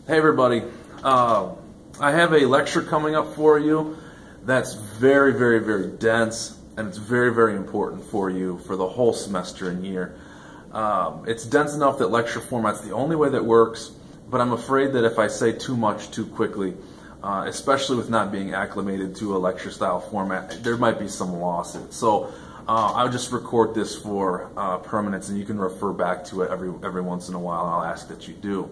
Hey everybody, I have a lecture coming up for you that's very, very, very dense, and it's very, very important for you for the whole semester and year. It's dense enough that lecture format's the only way that works, but I'm afraid that if I say too much too quickly, especially with not being acclimated to a lecture style format, there might be some losses. So I'll just record this for permanence, and you can refer back to it every once in a while, and I'll ask that you do.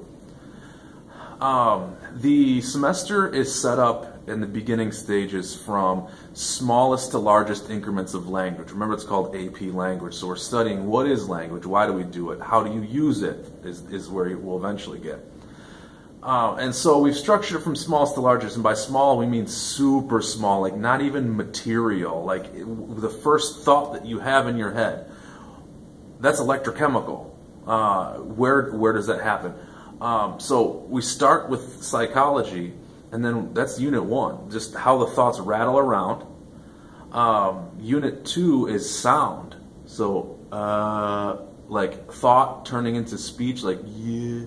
The semester is set up in the beginning stages from smallest to largest increments of language. Remember, it's called AP Language. So we're studying what is language, why do we do it, how do you use it, is where we'll eventually get. And so we've structured it from smallest to largest, and by small we mean super small, like not even material, like the first thought that you have in your head. That's electrochemical. Where does that happen? So we start with psychology, and then that's unit 1, just how the thoughts rattle around. Unit 2 is sound, so like thought turning into speech, like yeah.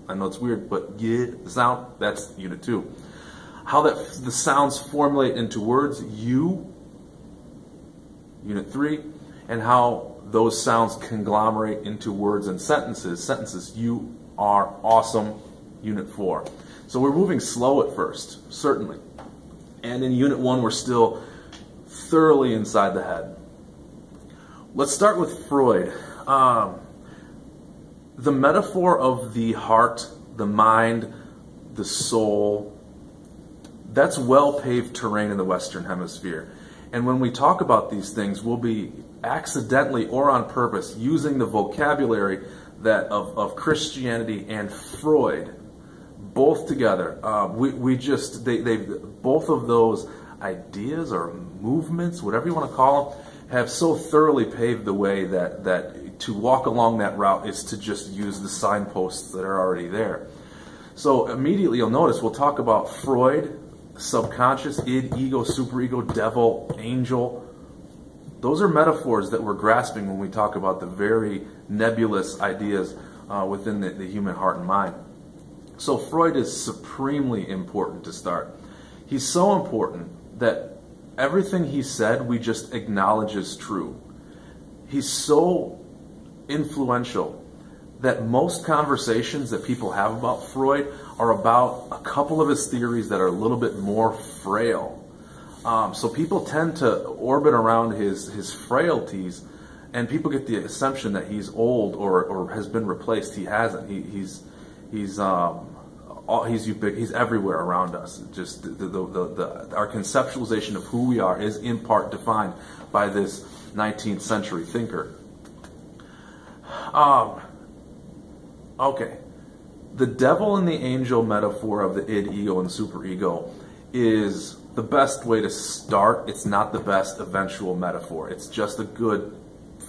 I know it's weird, but yeah, the sound, that's unit 2. How the sounds formulate into words, unit 3, and how those sounds conglomerate into words and sentences, you are awesome, unit 4. So we're moving slow at first, certainly. And in unit 1, we're still thoroughly inside the head. Let's start with Freud. The metaphor of the heart, the mind, the soul, that's well-paved terrain in the Western Hemisphere. And when we talk about these things, we'll be accidentally or on purpose using the vocabulary that of Christianity and Freud, both together. Both of those ideas or movements, whatever you want to call them, have so thoroughly paved the way that to walk along that route is to just use the signposts that are already there. So immediately you'll notice we'll talk about Freud, subconscious, id, ego, superego, devil, angel. Those are metaphors that we're grasping when we talk about the very nebulous ideas within the human heart and mind. So Freud is supremely important to start. He's so important that everything he said we just acknowledge as true. He's so influential that most conversations that people have about Freud are about a couple of his theories that are a little bit more frail. So people tend to orbit around his frailties, and people get the assumption that he's old or has been replaced. He hasn't. He's everywhere around us. Just our conceptualization of who we are is in part defined by this 19th century thinker. Okay, the devil and the angel metaphor of the id, ego, and superego is the best way to start. It's not the best eventual metaphor. It's just a good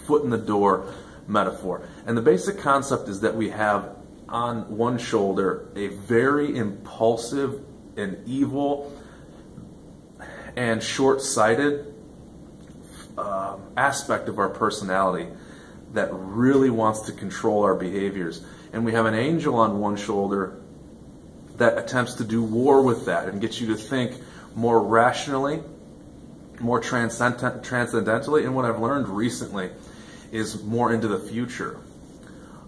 foot in the door metaphor. And the basic concept is that we have on one shoulder a very impulsive and evil and short-sighted aspect of our personality that really wants to control our behaviors. And we have an angel on one shoulder that attempts to do war with that and get you to think more rationally, more transcendentally, and what I've learned recently is more into the future.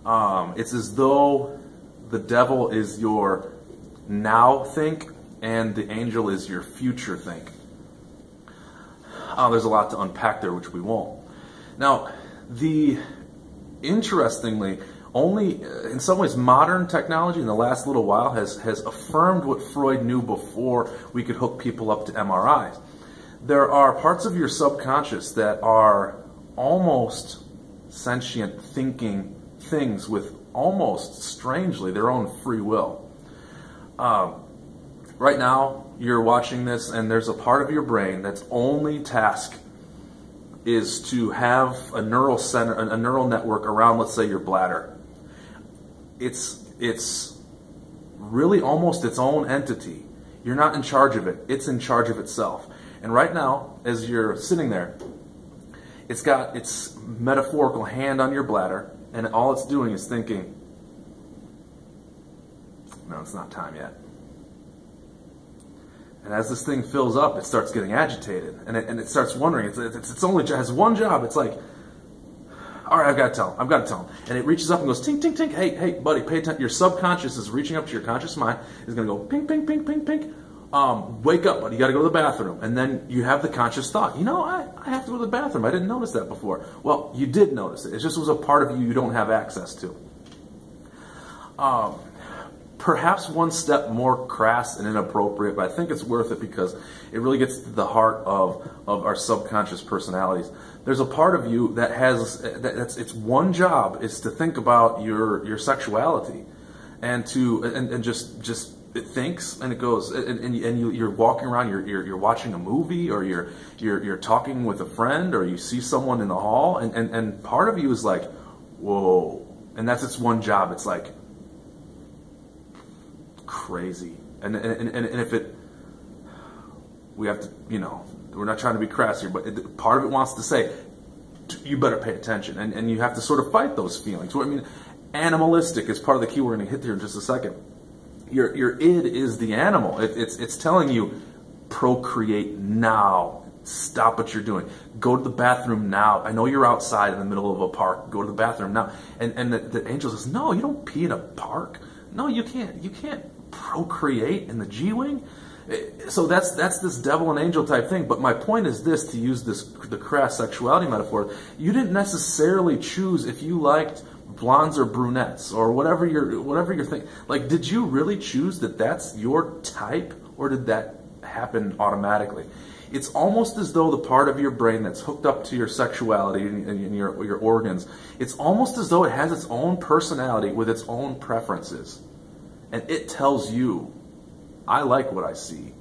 It's as though the devil is your now think and the angel is your future think. There's a lot to unpack there, which we won't. Now, interestingly, only in some ways modern technology in the last little while has affirmed what Freud knew before we could hook people up to MRIs. There are parts of your subconscious that are almost sentient thinking things with almost strangely their own free will. Right now you're watching this and there's a part of your brain that's only task is to have a neural center, a neural network around, let's say, your bladder. It's really almost its own entity. You're not in charge of it. It's in charge of itself. And right now, as you're sitting there, it's got its metaphorical hand on your bladder, and all it's doing is thinking, no, it's not time yet. And as this thing fills up, it starts getting agitated, and it starts wondering. It's only has one job. It's like, all right, I've got to tell him. And it reaches up and goes, tink, tink, tink. Hey, buddy, pay attention. Your subconscious is reaching up to your conscious mind. Is going to go, ping, ping, ping, ping, ping. Wake up, buddy. You got to go to the bathroom. And then you have the conscious thought. I have to go to the bathroom. I didn't notice that before. Well, you did notice it. It just was a part of you don't have access to. Perhaps one step more crass and inappropriate, but I think it's worth it because it really gets to the heart of our subconscious personalities. There's a part of you that has its one job is to think about your sexuality, and just it thinks and it goes and you're walking around, you're watching a movie, or you're talking with a friend, or you see someone in the hall, and part of you is like, whoa, and that's its one job. It's like crazy, and if it, we have to, we're not trying to be crass here, but part of it wants to say, you better pay attention, and you have to sort of fight those feelings. I mean, animalistic is part of the key we're going to hit here in just a second. Your id is the animal. It's telling you, procreate now. Stop what you're doing. Go to the bathroom now. I know you're outside in the middle of a park. Go to the bathroom now. And the angel says, no, you don't pee in a park. No, you can't. You can't procreate in the G-wing. So that's this devil and angel type thing. But my point is this: to use the crass sexuality metaphor, you didn't necessarily choose if you liked blondes or brunettes or whatever you're thinking. Like, did you really choose that's your type, or did that happen automatically? It's almost as though the part of your brain that's hooked up to your sexuality and your organs, it's almost as though it has its own personality with its own preferences. And it tells you, I like what I see.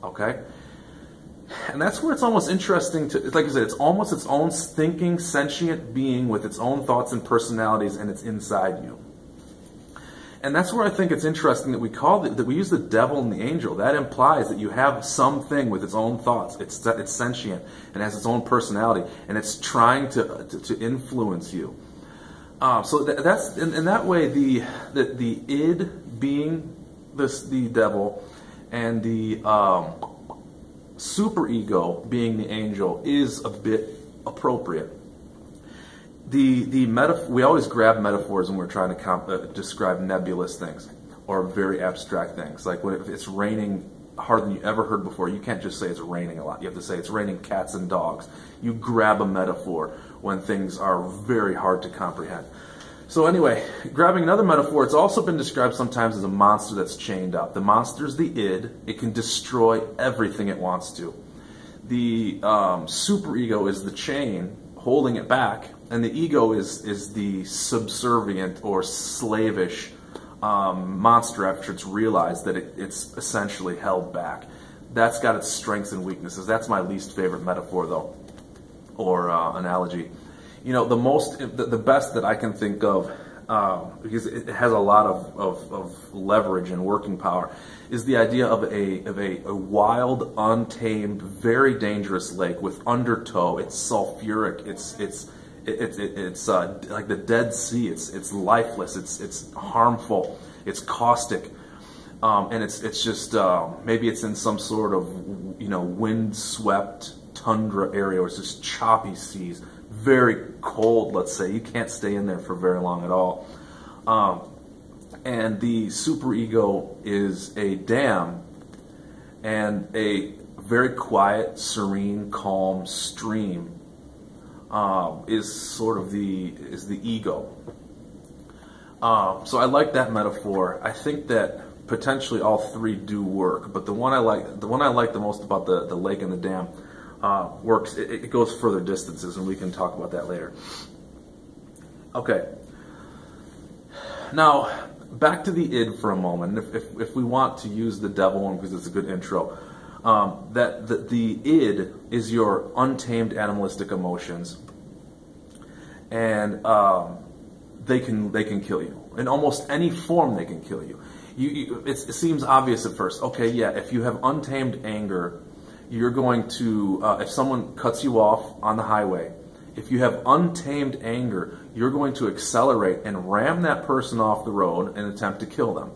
Okay? And that's where it's almost interesting to, like I said, it's almost its own thinking, sentient being with its own thoughts and personalities, and it's inside you. And that's where I think it's interesting that that we use the devil and the angel. That implies that you have something with its own thoughts. It's sentient and has its own personality, and it's trying to influence you. So that's in that way the id being the devil, and the superego being the angel is a bit appropriate. We always grab metaphors when we're trying to describe nebulous things or very abstract things. Like if it's raining harder than you ever heard before, you can't just say it's raining a lot. You have to say it's raining cats and dogs. You grab a metaphor when things are very hard to comprehend. So anyway, grabbing another metaphor, it's also been described sometimes as a monster that's chained up. The monster's the id. It can destroy everything it wants to. The superego is the chain holding it back, and the ego is the subservient or slavish monster after it's realized that it's essentially held back. That's got its strengths and weaknesses. That's my least favorite metaphor, though, or analogy. The best that I can think of, because it has a lot of leverage and working power, is the idea of a wild, untamed, very dangerous lake with undertow. It's sulfuric. It's like the Dead Sea. It's lifeless. It's harmful. It's caustic, and it's just maybe it's in some sort of windswept tundra area where it's just choppy seas, very cold. Let's say you can't stay in there for very long at all. And the superego is a dam and a very quiet, serene, calm stream. Is sort of the ego. So I like that metaphor. I think that potentially all three do work, but the one I like the most about the lake and the dam works. It goes further distances, and we can talk about that later. Okay. Now back to the id for a moment. If we want to use the devil one because it's a good intro. That the id is your untamed animalistic emotions, and they can kill you in almost any form. They can kill you. It seems obvious at first. Okay, yeah, if you have untamed anger, you're going to if someone cuts you off on the highway, if you have untamed anger, you're going to accelerate and ram that person off the road and attempt to kill them.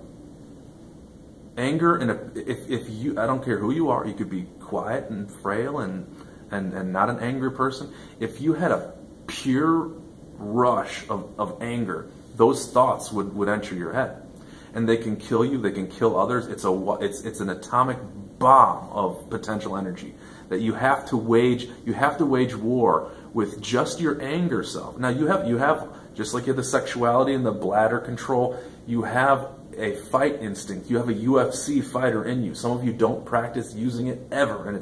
Anger, and if you, I don't care who you are, you could be quiet and frail and not an angry person. If you had a pure rush of anger, those thoughts would enter your head, and they can kill you. They can kill others. It's an atomic bomb of potential energy that you have to wage. You have to wage war with just your anger self. Now you have just like you have the sexuality and the bladder control. You have a fight instinct. You have a UFC fighter in you. Some of you don't practice using it ever,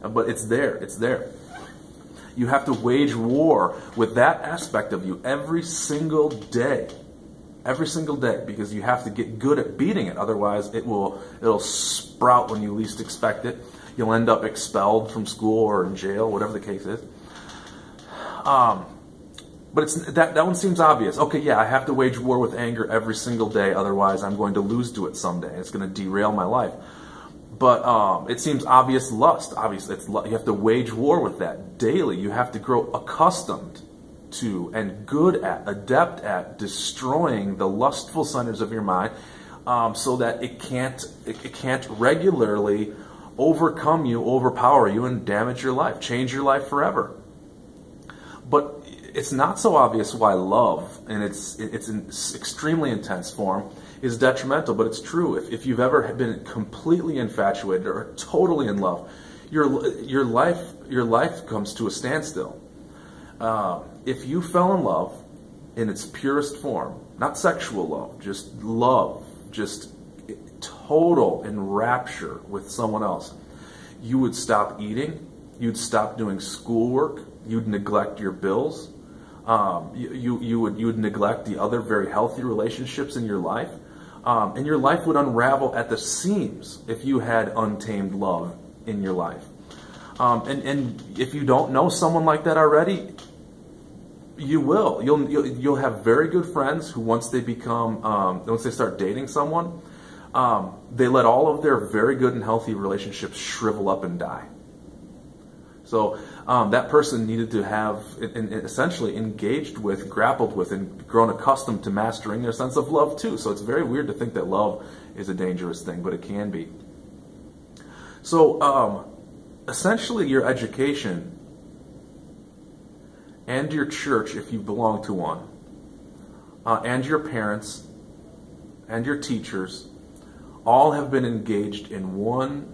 but it's there. It's there. You have to wage war with that aspect of you every single day. Every single day, because you have to get good at beating it. Otherwise, it'll sprout when you least expect it. You'll end up expelled from school or in jail, whatever the case is. But that one seems obvious. Okay, yeah, I have to wage war with anger every single day, otherwise I'm going to lose to it someday. It's going to derail my life. But it seems obvious lust. Obviously, you have to wage war with that daily. You have to grow accustomed to and good at, adept at destroying the lustful centers of your mind, so that it can't regularly overcome you, overpower you, and damage your life, change your life forever. But it's not so obvious why love, and it's in extremely intense form, is detrimental, but it's true. If you've ever been completely infatuated or totally in love, your life comes to a standstill. If you fell in love in its purest form, not sexual love, just total enrapture with someone else, you would stop eating, you'd stop doing schoolwork, you'd neglect your bills, you would neglect the other very healthy relationships in your life, and your life would unravel at the seams if you had untamed love in your life. And if you don't know someone like that already, you will. You'll have very good friends who once they start dating someone, they let all of their very good and healthy relationships shrivel up and die. So that person needed to have essentially engaged with, grappled with, and grown accustomed to mastering their sense of love too. So it's very weird to think that love is a dangerous thing, but it can be. So essentially your education and your church, if you belong to one, and your parents and your teachers all have been engaged in one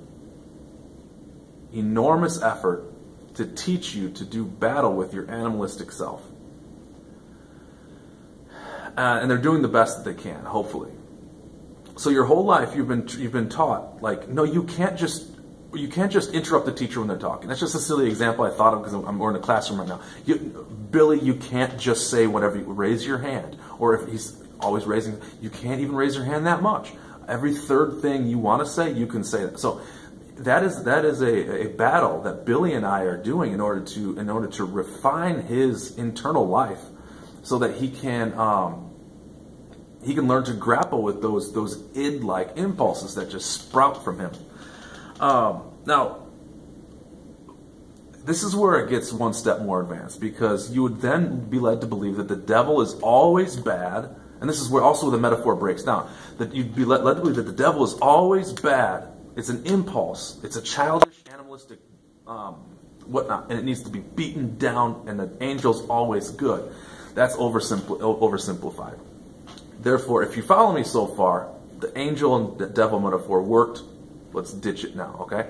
enormous effort to teach you to do battle with your animalistic self. And they're doing the best that they can, hopefully. So your whole life you've been taught, like, no, you can't just interrupt the teacher when they're talking. That's just a silly example I thought of because we're in a classroom right now. Billy, you can't just say whatever. Raise your hand. Or if he's always raising, you can't even raise your hand that much. Every third thing you want to say, you can say that. So that is a battle that Billy and I are doing in order to refine his internal life, so that he can learn to grapple with those id-like impulses that just sprout from him. Now, this is where it gets one step more advanced, because you would then be led to believe that the devil is always bad, and this is where also the metaphor breaks down, that you'd be led to believe that the devil is always bad. It's an impulse. It's a childish, animalistic whatnot, and it needs to be beaten down, and the angel's always good. That's oversimplified. Therefore, if you follow me so far, the angel and the devil metaphor worked. Let's ditch it now, okay?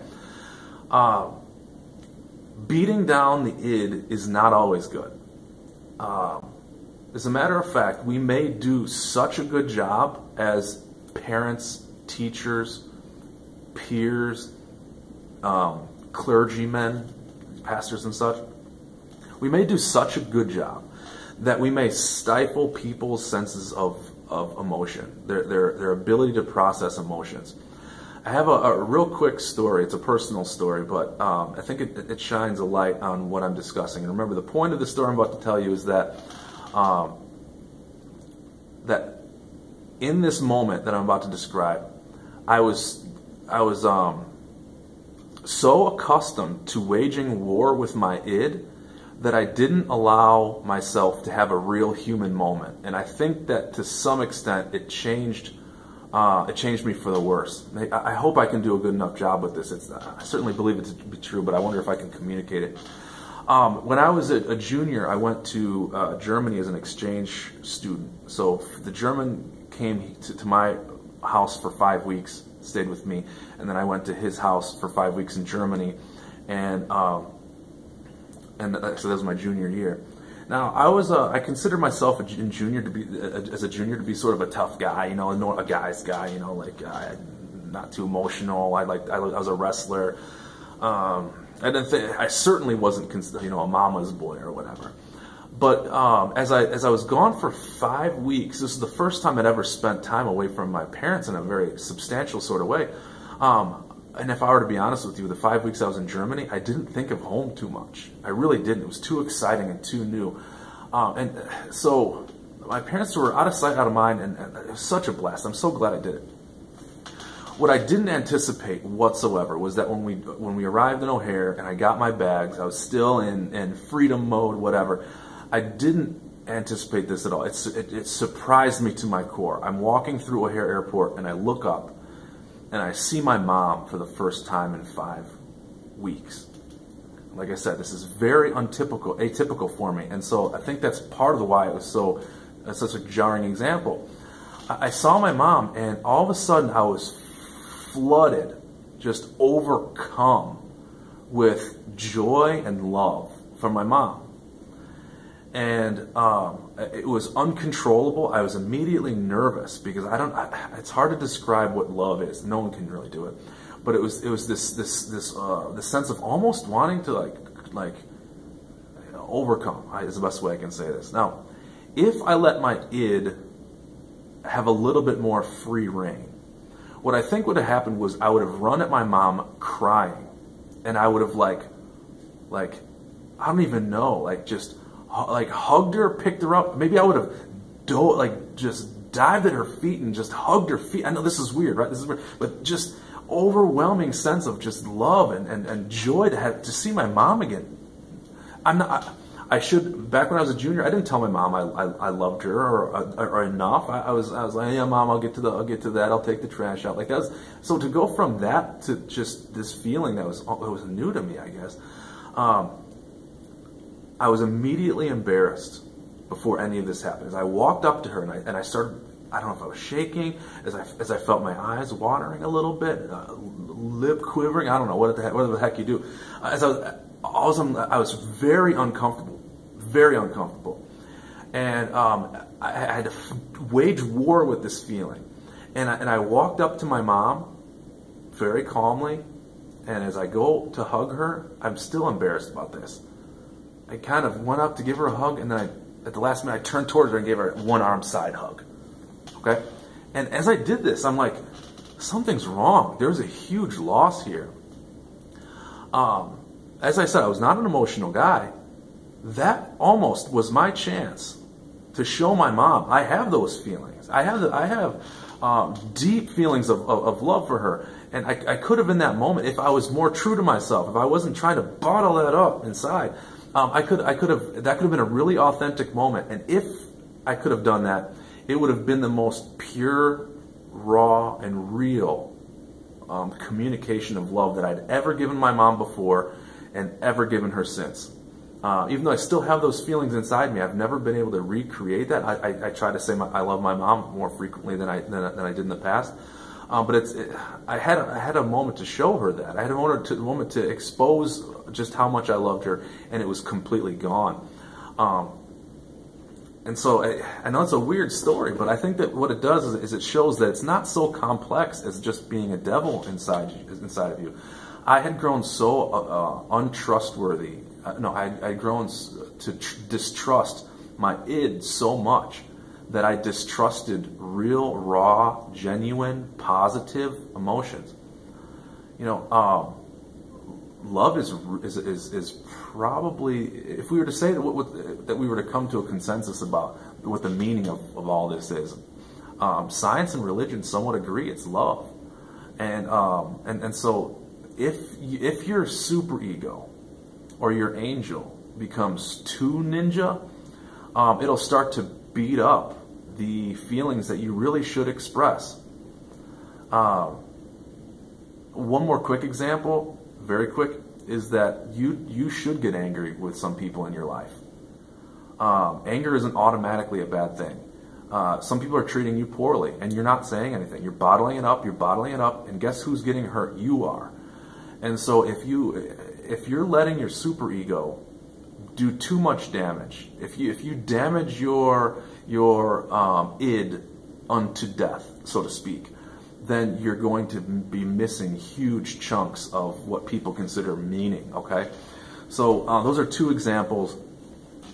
Beating down the id is not always good. As a matter of fact, we may do such a good job as parents, teachers, peers, clergymen, pastors and such. We may do such a good job that we may stifle people's senses of emotion, their ability to process emotions. I have a real quick story. It's a personal story, but I think it shines a light on what I'm discussing. And remember, the point of the story I'm about to tell you is that that in this moment that I'm about to describe, I was so accustomed to waging war with my id that I didn't allow myself to have a real human moment. And I think that to some extent it changed it changed me for the worse. I hope I can do a good enough job with this. I certainly believe it to be true, but I wonder if I can communicate it. When I was a junior, I went to Germany as an exchange student. So the German came to my house for 5 weeks, stayed with me, and then I went to his house for 5 weeks in Germany, and so that was my junior year. Now I consider myself as a junior to be sort of a tough guy, you know, a guy's guy, you know, like not too emotional. I was a wrestler. I certainly wasn't, you know, a mama's boy or whatever. But as I was gone for 5 weeks, this is the first time I'd ever spent time away from my parents in a very substantial sort of way. And if I were to be honest with you, the 5 weeks I was in Germany, I didn't think of home too much. I really didn't. It was too exciting and too new. And so my parents were out of sight, out of mind, and it was such a blast. I'm so glad I did it. What I didn't anticipate whatsoever was that when we arrived in O'Hare and I got my bags, I was still in freedom mode, whatever. I didn't anticipate this at all. It surprised me to my core. I'm walking through O'Hare Airport and I look up and I see my mom for the first time in 5 weeks. Like I said, this is very atypical for me, and so I think that's part of why it was such a jarring example. I saw my mom, and all of a sudden I was flooded, just overcome with joy and love from my mom. And it was uncontrollable. I was immediately nervous because it's hard to describe what love is. No one can really do it. But it was this sense of almost wanting to like overcome, is the best way I can say this. Now, if I let my id have a little bit more free reign, what I think would have happened was I would have run at my mom crying, and I would have like I don't even know, like just like hugged her, picked her up. Maybe I would have just dived at her feet and just hugged her feet. I know this is weird, right? This is weird, but just overwhelming sense of just love and joy to see my mom again. Back when I was a junior, I didn't tell my mom I loved her or enough. I was like, yeah, Mom, I'll get to that. I'll take the trash out. Like that was, so to go from that to just this feeling that was new to me, I guess. I was immediately embarrassed before any of this happened. As I walked up to her and I started, I don't know if I was shaking, as I felt my eyes watering a little bit, lip quivering. I don't know whatever the heck you do. I was very uncomfortable, and I had to wage war with this feeling. And I walked up to my mom very calmly, and as I go to hug her, I'm still embarrassed about this. I kind of went up to give her a hug, and then at the last minute I turned towards her and gave her a one-arm side hug. Okay? And as I did this, I'm like, something's wrong. There's a huge loss here. As I said, I was not an emotional guy. That almost was my chance to show my mom I have those feelings. I have deep feelings of love for her. And I could have in that moment, if I was more true to myself, if I wasn't trying to bottle that up inside, that could have been a really authentic moment. And if I could have done that, it would have been the most pure, raw, and real communication of love that I'd ever given my mom before and ever given her since. Even though I still have those feelings inside me, I've never been able to recreate that. I try to say I love my mom more frequently than I did in the past. But I had a moment to show her that. I had a moment to expose just how much I loved her, and it was completely gone. And so I know it's a weird story, but I think that what it does is it shows that it's not so complex as just being a devil inside of you. I had grown so untrustworthy. I'd grown to distrust my id so much that I distrusted real, raw, genuine, positive emotions. Love is probably, if we were to say that we were to come to a consensus about what the meaning of all this is, science and religion somewhat agree it's love, and so if your superego or your angel becomes too ninja, it'll start to beat up the feelings that you really should express. One more quick example, very quick, is that you should get angry with some people in your life. Anger isn't automatically a bad thing. Some people are treating you poorly, and you're not saying anything. You're bottling it up, and guess who's getting hurt? You are. And so if you're letting your superego do too much damage, if you damage your id unto death, so to speak, then you're going to be missing huge chunks of what people consider meaning, okay? So those are two examples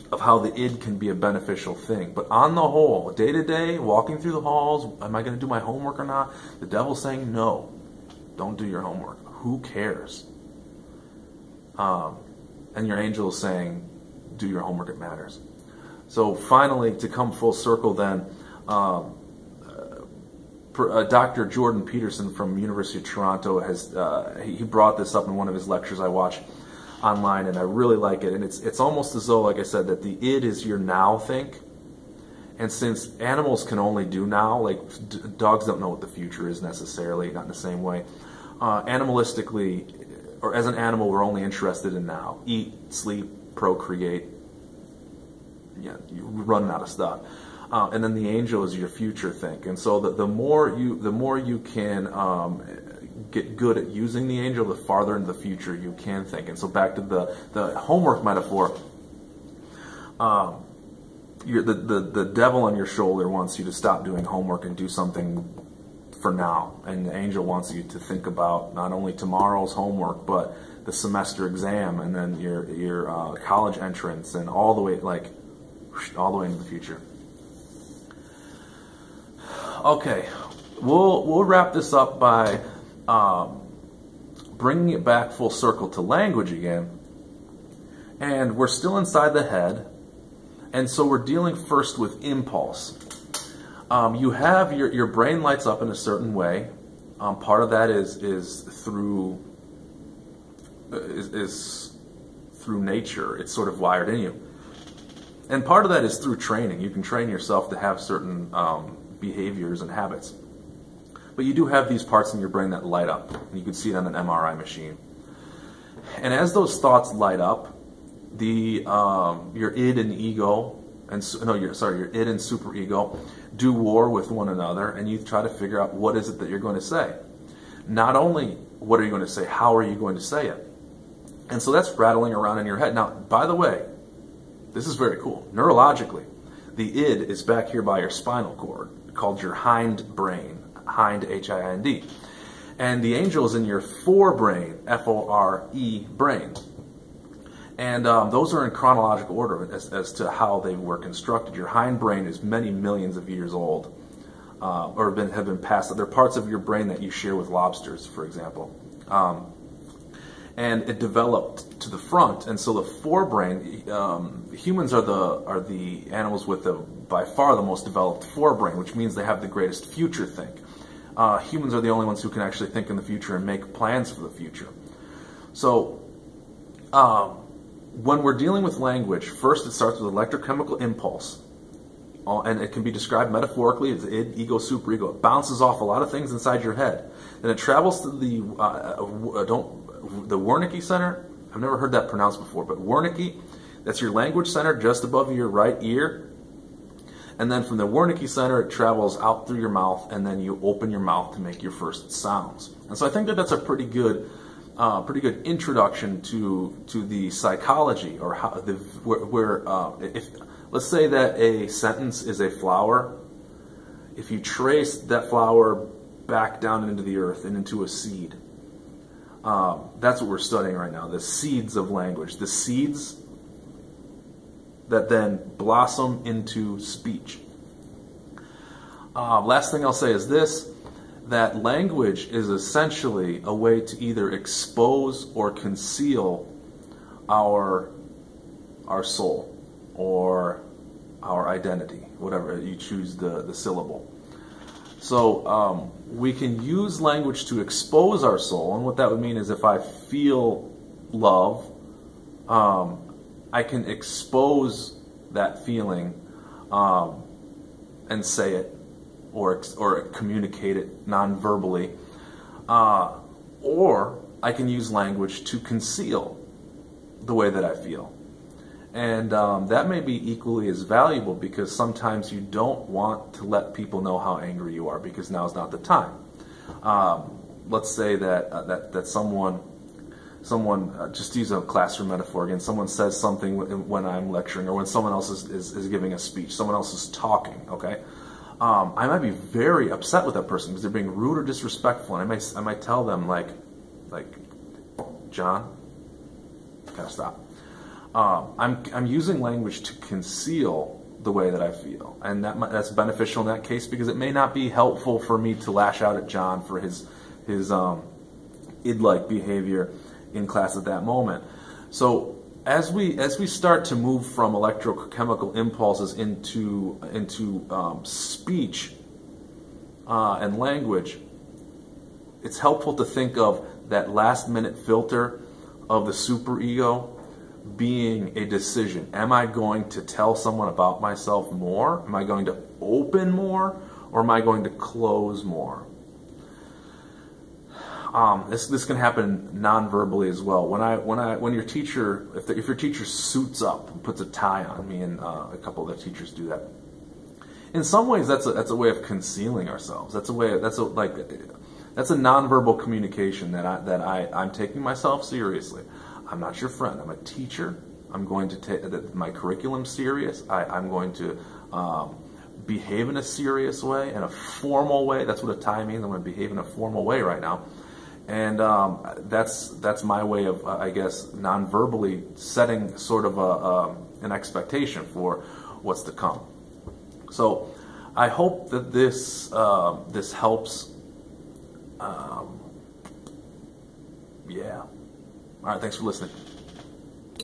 of how the id can be a beneficial thing. But on the whole, day to day, walking through the halls, am I going to do my homework or not? The devil's saying, no, don't do your homework. Who cares? And your angel is saying, do your homework, it matters. So finally, to come full circle then, Dr. Jordan Peterson from University of Toronto has he brought this up in one of his lectures I watch online, and I really like it. And it's almost as though, like I said, that the id is your now think. And since animals can only do now, like dogs don't know what the future is necessarily, not in the same way. Animalistically, or as an animal, we're only interested in now. Eat, sleep, procreate. Yeah, you're running out of stuff. And then the angel is your future think. And so the more you can get good at using the angel, the farther into the future you can think. And so back to the homework metaphor, the devil on your shoulder wants you to stop doing homework and do something for now. And the angel wants you to think about not only tomorrow's homework, but the semester exam, and then your college entrance, and all the way into the future. Okay, we'll wrap this up by bringing it back full circle to language again. And we're still inside the head, and so we're dealing first with impulse. You have your brain lights up in a certain way. Part of that is through nature. It's sort of wired in you, and part of that is through training. You can train yourself to have certain behaviors and habits. But you do have these parts in your brain that light up, and you can see it on an MRI machine. And as those thoughts light up, your id and ego, your id and superego do war with one another, and you try to figure out what is it that you're going to say. Not only what are you going to say, how are you going to say it? And so that's rattling around in your head. Now, by the way, this is very cool. Neurologically, the id is back here by your spinal cord, called your hind brain, hind, H-I-N-D. And the angel is in your forebrain, F-O-R-E brain. And those are in chronological order as to how they were constructed. Your hind brain is many millions of years old, or have been passed. They're parts of your brain that you share with lobsters, for example. And it developed to the front, and so the forebrain, humans are the animals with by far the most developed forebrain, which means they have the greatest future think. Humans are the only ones who can actually think in the future and make plans for the future. So when we're dealing with language, first it starts with electrochemical impulse, and it can be described metaphorically as id, ego, superego. It bounces off a lot of things inside your head. Then it travels to the Wernicke center. I've never heard that pronounced before, but Wernicke, that's your language center just above your right ear. And then from the Wernicke center, it travels out through your mouth, and then you open your mouth to make your first sounds. And so I think that that's a pretty good introduction to the psychology, or how if let's say that a sentence is a flower. If you trace that flower back down into the earth and into a seed, that's what we're studying right now, the seeds of language, the seeds that then blossom into speech. Last thing I'll say is this, that language is essentially a way to either expose or conceal our soul or our identity, whatever you choose the syllable. So we can use language to expose our soul, and what that would mean is if I feel love, I can expose that feeling and say it, or communicate it non-verbally, or I can use language to conceal the way that I feel. And that may be equally as valuable, because sometimes you don't want to let people know how angry you are because now's not the time. Let's say that someone just use a classroom metaphor again, someone says something when I'm lecturing, or when someone else is giving a speech, someone else is talking, okay? I might be very upset with that person because they're being rude or disrespectful, and I might tell them like, John, gotta stop. I'm using language to conceal the way that I feel, and that's beneficial in that case, because it may not be helpful for me to lash out at John for his id-like behavior in class at that moment. So as we start to move from electrochemical impulses into speech and language, it's helpful to think of that last-minute filter of the superego being a decision. Am I going to tell someone about myself more? Am I going to open more, or am I going to close more? This can happen non-verbally as well. When your teacher, if your teacher suits up and puts a tie on me, and a couple of the teachers do that. In some ways, that's a way of concealing ourselves. That's a nonverbal communication that I'm taking myself seriously. I'm not your friend. I'm a teacher. I'm going to take my curriculum serious. I'm going to behave in a serious way, in a formal way. That's what a tie means. I'm going to behave in a formal way right now. And that's my way of, I guess, non-verbally setting sort of an expectation for what's to come. So I hope that this helps. Yeah. All right, thanks for listening.